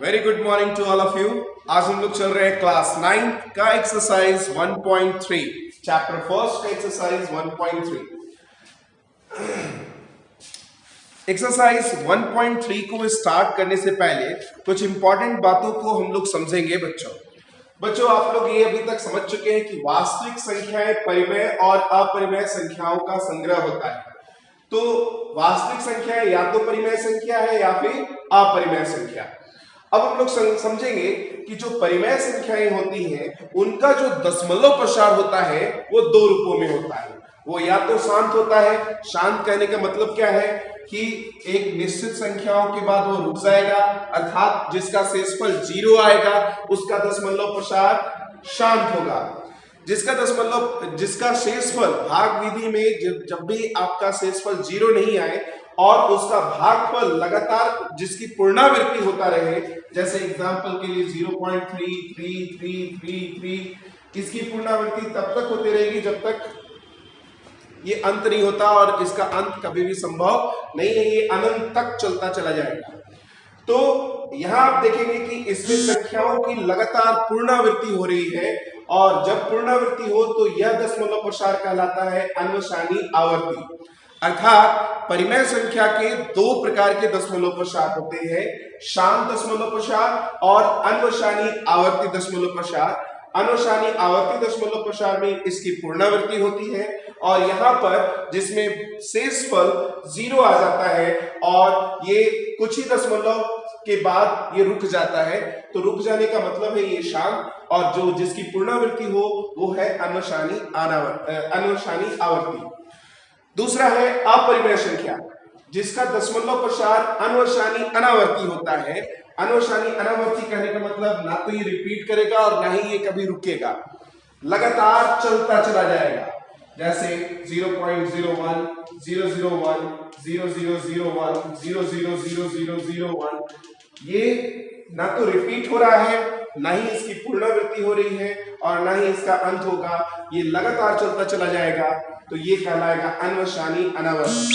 Very good morning to all of you. आज हम लोग चल रहे हैं क्लास 9 का एक्सरसाइज 1.3 चैप्टर फर्स्ट का एक्सरसाइज 1.3। एक्सरसाइज 1.3 को स्टार्ट करने से पहले कुछ इंपॉर्टेंट बातों को हम लोग समझेंगे। बच्चों आप लोग ये अभी तक समझ चुके हैं कि वास्तविक संख्याएं परिमेय और अपरिमेय संख्याओं का संग्रह होता है। तो वास्तविक संख्या या तो परिमेय संख्या है या फिर अपरिमेय संख्या। अब हम लोग समझेंगे कि जो परिमेय संख्याएं होती हैं उनका जो दशमलव प्रसार होता है वो दो रूपों में होता है। वो या तो शांत होता है, शांत कहने का मतलब क्या है कि एक निश्चित संख्याओं के बाद वो रुक जाएगा, अर्थात जिसका शेषफल 0 आएगा उसका दशमलव प्रसार शांत होगा। जिसका शेषफल भाग विधि में जब भी आपका शेषफल 0 नहीं आए और उसका भागफल लगातार जिसकी पुनरावृत्ति होता रहे, जैसे एग्जांपल के लिए 0.333333, इसकी पुनरावृत्ति तब तक होती रहेगी जब तक ये अंत नहीं होता, और इसका अंत कभी भी संभव नहीं है, ये अनंत तक चलता चला जाएगा। तो यहां आप देखेंगे कि इसमें संख्याओं की लगातार पुनरावृत्ति हो रही है, और जब पुनरावृत्ति हो तो यह दशमलव प्रसार कहलाता है अन्वसानी आवर्ती। अर्थात परिमेय संख्या के दो प्रकार के दशमलव प्रसार होते हैं, शांत दशमलव प्रसार और अन्वसानी आवर्ती दशमलव प्रसार। अनुसानी आवर्ती दशमलव प्रसार में इसकी पुनरावृत्ति होती है, और यहाँ पर जिसमें शेषफल 0 आ जाता है और ये कुछ ही दशमलव के बाद ये रुक जाता है, तो रुक जाने का मतलब है ये शांत, और जो जिसकी पुनरावृत्ति हो वो है अनुसानी आवर्ती। दूसरा है अपरिमेय संख्या, जिसका दशमलव प्रसार अनुसानी अनावर्ती होता है। अनुसानी अनावर्ती कहने का मतलब ना तो ये रिपीट करेगा और ना ही ये कभी रुकेगा, लगातार चलता चला जाएगा। जैसे 0.01 001 0001 000001, ये ना तो रिपीट हो रहा है, ना ही इसकी पुनरावृत्ति हो रही है, और ना ही इसका अंत होगा, ये लगातार चलता चला जाएगा, तो ये कहलाएगा अन्वसानी अनावर्ती।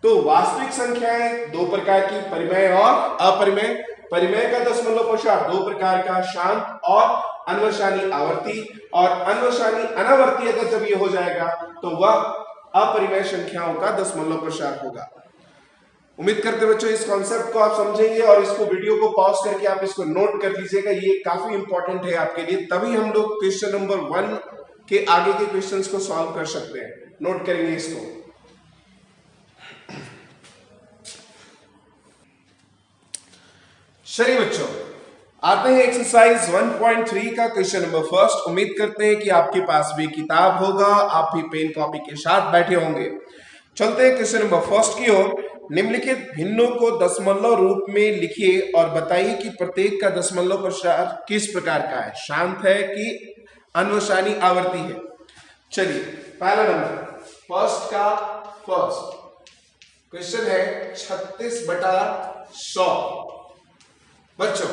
तो वास्तविक संख्याएं दो प्रकार की, परिमेय और अपरिमेय। परिमेय का दशमलव प्रसार दो प्रकार का, शांत और अन्वसानी आवर्ती, और अन्वसानी अनावर्ती अगर जब ये हो जाएगा तो वह अपरिमेय संख्याओं का दशमलव प्रसार होगा। उम्मीद करते बच्चों इस कॉन्सेप्ट को आप समझेंगे, और इसको वीडियो को पॉज करके आप इसको नोट कर लीजिएगा, ये काफी इंपॉर्टेंट है आपके लिए, तभी हम लोग क्वेश्चन नंबर 1 के आगे के क्वेश्चंस को सॉल्व कर सकते हैं। नोट करेंगे इसको। चलिए बच्चों आते हैं एक्सरसाइज 1.3 का क्वेश्चन नंबर फर्स्ट। उम्मीद करते हैं कि आपके पास भी किताब होगा, आप भी पेन कॉपी के साथ बैठे होंगे। चलते हैं क्वेश्चन नंबर फर्स्ट की ओर। निम्नलिखित भिन्नों को दशमलव रूप में लिखिए और बताइए कि प्रत्येक का दशमलव प्रसार किस प्रकार का है, शांत है कि अन्वसानी आवर्ती है। चलिए पहला नंबर फर्स्ट का फर्स्ट क्वेश्चन है 36/100। बच्चों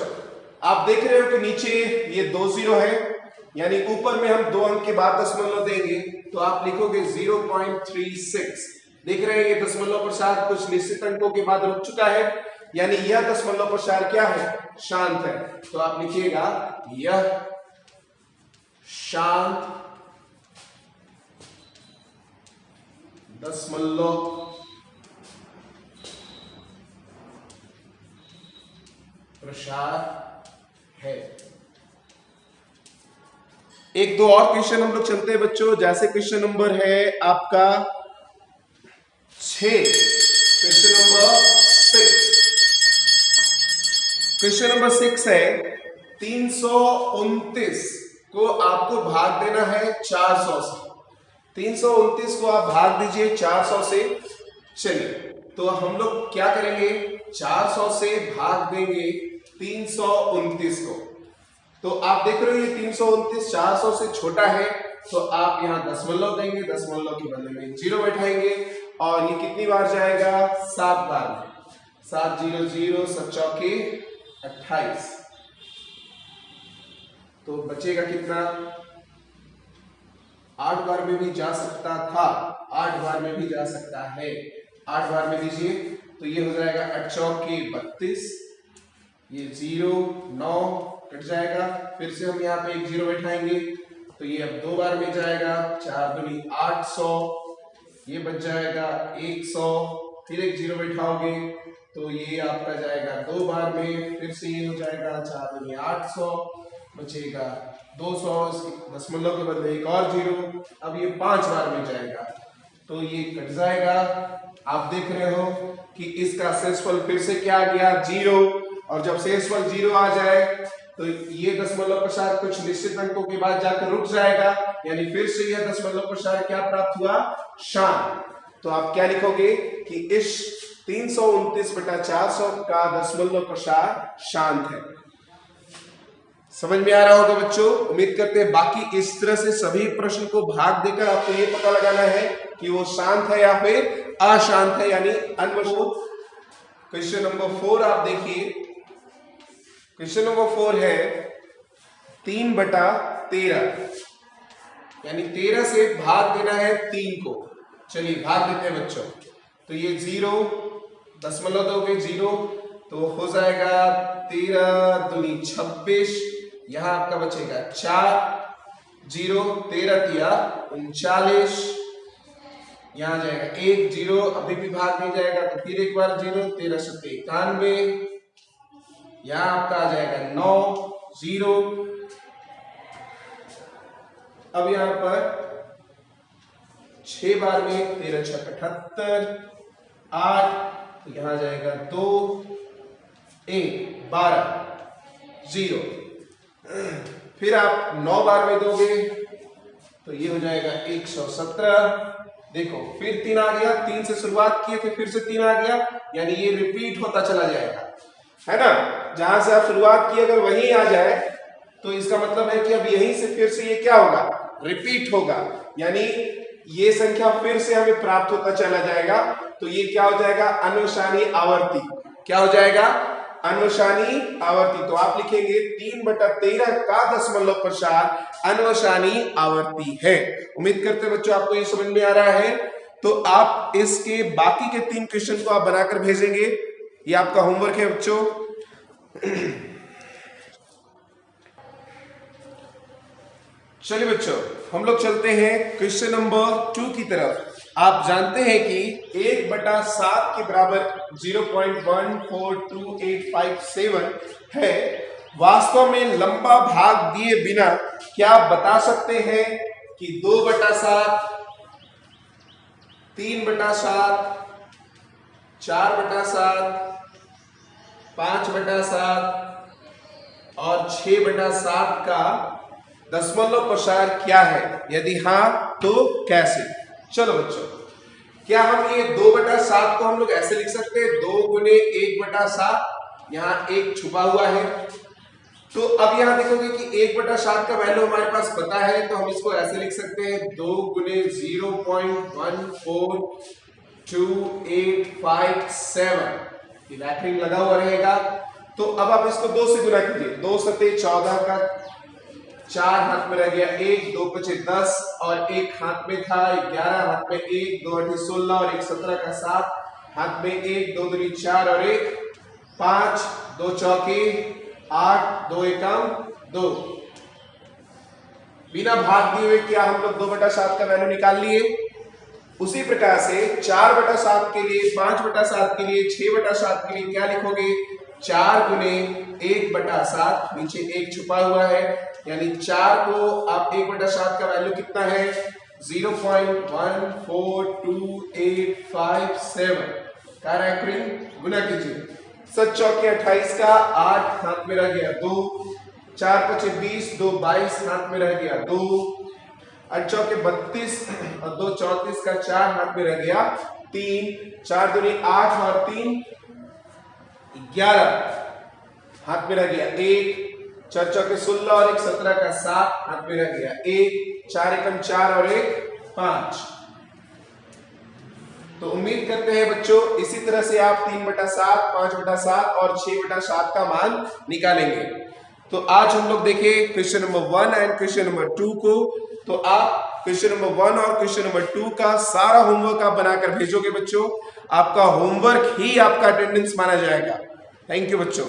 आप देख रहे हो कि नीचे ये 2 0 है, यानी ऊपर में हम 2 अंक के बाद दशमलव देंगे तो आप लिखोगे 0.36। देख रहे हैं ये दशमलव प्रसार कुछ निश्चित अंकों के बाद रुक चुका है, यानी यह दशमलव प्रसार क्या है, शांत है। तो आप लिखिएगा यह शांत दशमलव प्रसार है। एक दो और क्वेश्चन हम लोग चलते हैं बच्चों, जैसे क्वेश्चन नंबर है आपका 6, क्वेश्चन नंबर 6। क्वेश्चन नंबर 6 है 329 को आपको भाग देना है 400 से। 329 को आप भाग दीजिए 400 से। चलिए तो हम लोग क्या करेंगे, 400 से भाग देंगे 329 को। तो आप देख रहे हो ये 329 400 से छोटा है, तो आप यहां दशमलव देंगे, दशमलव के बदले में 0 बैठाएंगे, और ये कितनी बार जाएगा, 7 बार। 7 0 0 7 चौके 28, तो बचेगा कितना, 8 बार में भी जा सकता था, 8 बार में भी जा सकता है। 8 बार में दीजिए तो ये हो जाएगा 8 चौके 32, ये 0 9 कट जाएगा, फिर से हम यहाँ पे एक 0 बैठाएंगे तो ये अब 2 बार में जाएगा, 4 दूनी 800, ये बच जाएगा 100, फिर एक 0 बैठाओगे तो ये आपका जाएगा 2 बार में, फिर से ये हो जाएगा 4 दूनी 800, बचेगा 200, दशमलव के बदले एक और 0, अब ये 5 बार में जाएगा तो ये कट जाएगा। आप देख रहे हो कि इसका शेषफल फिर से क्या आ गया 0, और जब शेषफल 0 आ जाए तो ये दशमलव प्रसार कुछ निश्चित अंकों के बाद जाकर रुक जाएगा, यानी फिर से यह दशमलव प्रसार क्या प्राप्त हुआ, शांत। तो आप क्या लिखोगे कि इस 329/400 का दशमलव प्रसार शांत है। समझ में आ रहा होगा बच्चों, उम्मीद करते हैं। बाकी इस तरह से सभी प्रश्न को भाग देकर आपको ये पता लगाना है कि वो शांत है या फिर अशांत है, यानी अनवशुद्ध। क्वेश्चन नंबर 4 आप देखिए, क्वेश्चन नंबर 4 है 3/13, यानी 13 से भाग देना है 3 को। चलिए भाग देते हैं बच्चों। तो ये 0 दशमलव दोगे 0 तो हो जाएगा 13 दूनी 26, यहां आपका बचेगा 4 0, 13 तिया 39, यहां जाएगा 1 0, अभी भी भाग नहीं जाएगा तो फिर एक बार 0, 13 7 91, यहां आपका आ जाएगा 9 0, अब यहां पर 6 बार में 13 6 78, 8, तो यहां जाएगा 2 1 12 0, फिर आप 9 बार में दोगे तो ये हो जाएगा 117। देखो फिर 3 आ गया, 3 से शुरुआत किए थे फिर से 3 आ गया, यानी ये रिपीट होता चला जाएगा, है ना। जहां से आप शुरुआत की अगर वहीं आ जाए तो इसका मतलब है कि अब यहीं से फिर से ये क्या होगा, रिपीट होगा, यानी ये संख्या फिर से हमें प्राप्त होता चला जाएगा। तो ये क्या हो जाएगा, अनुशानी आवर्ती। क्या हो जाएगा, अनुशानी आवर्ती। तो आप लिखेंगे 3/13 का दशमलव प्रसार अनुशानी आवर्ती है। उम्मीद करते हैं बच्चों आपको ये समझ में आ रहा है। तो आप इसके बाकी के 3 क्वेश्चन को आप बनाकर भेजेंगे, ये आपका होमवर्क है बच्चों। चलिए बच्चों हम लोग चलते हैं क्वेश्चन नंबर 2 की तरफ। आप जानते हैं कि 1/7 के बराबर 0.142857 है। वास्तव में लंबा भाग दिए बिना क्या आप बता सकते हैं कि 2/7, 3/7, 4/7, 5/7 और 6/7 का दशमलव प्रसार क्या है? यदि हाँ तो कैसे? चलो बच्चों, क्या हम ये 2/7 को हम लोग ऐसे लिख सकते हैं, 2 गुने 1/7, यहाँ 1 छुपा हुआ है। तो अब यहाँ देखोगे कि 1/7 का वैल्यू हमारे पास पता है, तो हम इसको ऐसे लिख सकते हैं 2 गुने 0.14285 लैटरिंग लगा हुआ रहेगा। तो अब आप इसको 2 से गुना कीजिए, 2 सते 14 का 4 हाथ में रह गया, 1 2 5 10 और 1 हाथ में था 11, हाथ में 1 2 8 16 और 1 17 का 7, हाथ में 1 2 दूनी 4 और 1 5, 2 चौके 8, 2 एकम 2। बिना भाग दिए हुए क्या हम लोग 2/7 का वैल्यू निकाल लिए। उसी प्रकार से 4/7 के लिए, 5/7 के लिए, 6/7 के लिए क्या लिखोगे, 4 गुने 1/7, नीचे 1 छुपा हुआ है, यानी 4 को आप 1/7 का वैल्यू कितना है 0.142857 का रैंकरिंग गुना कीजिए। 7 चौके 28 का 8 हाथ में रह गया 2, 4 5 20, 2 22 हाथ में रह गया 2, 8 चौके 32 और 2 34 का 4 हाथ में रह गया 3, 4 दूनी 8 और 3 11 हाथ में रह गया 1, 4 चौके 16 और 1 17 का 7 हाथ में रह गया 1, 4 एकम 4 और 1 5। तो उम्मीद करते हैं बच्चों इसी तरह से आप 3/7, 5/7 और 6/7 का मान निकालेंगे। तो आज हम लोग देखें question number 1 and question number 2 को। तो आप क्वेश्चन नंबर 1 और क्वेश्चन नंबर 2 का सारा होमवर्क आप बनाकर भेजोगे बच्चों। आपका होमवर्क ही आपका अटेंडेंस माना जाएगा। थैंक यू बच्चों।